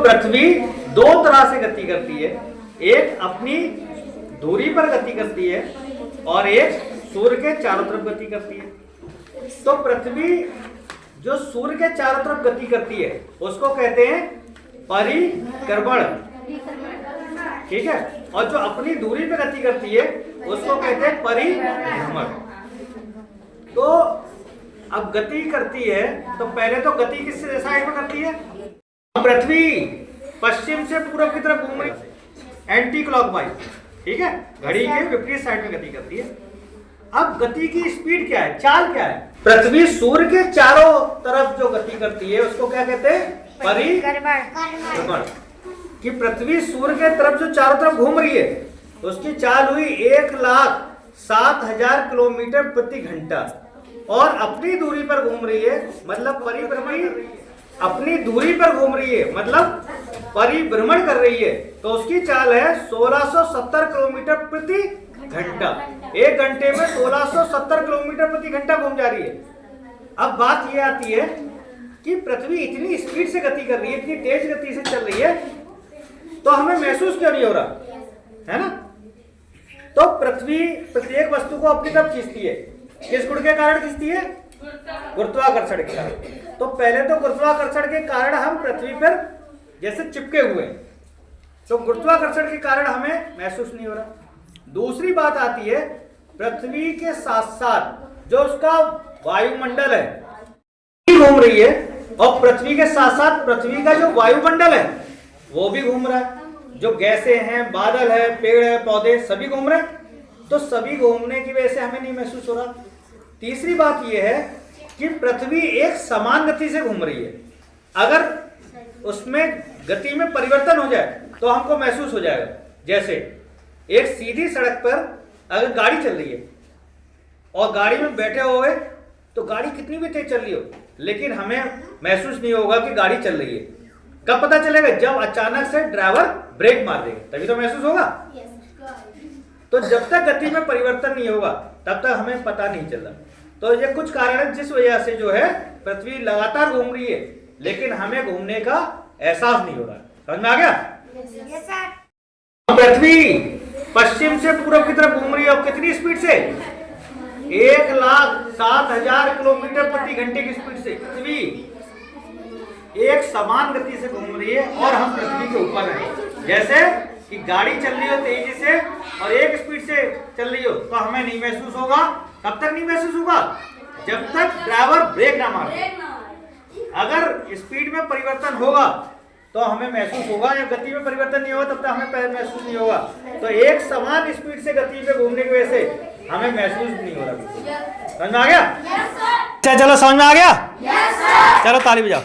पृथ्वी दो तरह से गति करती है, एक अपनी दूरी पर गति करती है और एक सूर्य के चारों तरफ गति करती है। तो पृथ्वी जो सूर्य के चारों तरफ गति करती है उसको कहते हैं परिक्रमण, ठीक है, और जो अपनी दूरी पे गति करती है उसको कहते हैं परिभ्रमण। तो अब गति करती है तो पहले तो गति किस साइड में करती है? पृथ्वी पश्चिम से पूर्व की तरफ घूम रही, एंटी क्लॉकवाइज, ठीक है, घड़ी के विपरीत साइड में गति करती है। अब गति की स्पीड क्या है, चाल क्या है? पृथ्वी सूर्य के चारों तरफ जो गति करती है उसको क्या कहते हैं? परिक्रमण। कि पृथ्वी सूर्य के तरफ जो चारों तरफ घूम रही है उसकी चाल हुई 1,07,000 किलोमीटर प्रति घंटा, और अपनी दूरी पर घूम रही है मतलब परिभ्रमण, अपनी दूरी पर घूम रही है मतलब परिभ्रमण कर रही है, तो उसकी चाल है 1670 किलोमीटर प्रति घंटा। एक घंटे में 1670 किलोमीटर प्रति घंटा घूम जा रही है। अब बात यह आती है कि पृथ्वी इतनी स्पीड से गति कर रही है, इतनी तेज गति से चल रही है, तो हमें महसूस क्यों नहीं हो रहा है ना? तो पृथ्वी प्रत्येक वस्तु को अपनी तरफ खींचती है। किस गुण के कारण खींचती है? गुरुत्वाकर्षण के कारण। तो पहले तो गुरुत्वाकर्षण के कारण हम पृथ्वी पर जैसे चिपके हुए हैं, तो गुरुत्वाकर्षण के कारण हमें महसूस नहीं हो रहा। दूसरी बात आती है पृथ्वी के साथ साथ जो उसका वायुमंडल है घूम रही है, और पृथ्वी के साथ साथ पृथ्वी का जो वायुमंडल है वो भी घूम रहा है। जो गैसें हैं, बादल है, पेड़ है, पौधे सभी घूम रहे हैं, तो सभी घूमने की वजह से हमें नहीं महसूस हो रहा। तीसरी बात यह है कि पृथ्वी एक समान गति से घूम रही है। अगर उसमें गति में परिवर्तन हो जाए तो हमको महसूस हो जाएगा। जैसे एक सीधी सड़क पर अगर गाड़ी चल रही है और गाड़ी में बैठे हुए तो गाड़ी कितनी भी तेज चल रही हो लेकिन हमें महसूस नहीं होगा कि गाड़ी चल रही है। कब पता चलेगा? जब अचानक से ड्राइवर ब्रेक मार देगा, तभी तो महसूस होगा। तो जब तक गति में परिवर्तन नहीं होगा तब तक हमें पता नहीं चल रहा। तो ये कुछ कारण है जिस वजह से जो है पृथ्वी लगातार घूम रही है लेकिन हमें घूमने का एहसास नहीं हो रहा। समझ में आ गया? पृथ्वी पश्चिम से पूर्व की तरफ घूम रही है और कितनी स्पीड से? 1,07,000 किलोमीटर प्रति घंटे की स्पीड से पृथ्वी एक समान गति से घूम रही है और हम पृथ्वी के ऊपर हैं। जैसे कि गाड़ी चल रही हो तेजी से और एक स्पीड से चल रही हो तो हमें नहीं महसूस होगा। कब तक नहीं महसूस होगा? जब तक ड्राइवर ब्रेक ना मारे। अगर स्पीड में परिवर्तन होगा तो हमें महसूस होगा, या गति में परिवर्तन नहीं होगा तब तक हमें महसूस नहीं होगा। तो एक समान स्पीड से गति पे घूमने की वजह से हमें महसूस नहीं हो रहा। समझ में आ गया? चलो समझ में आ गया? चलो ताली बजाओ।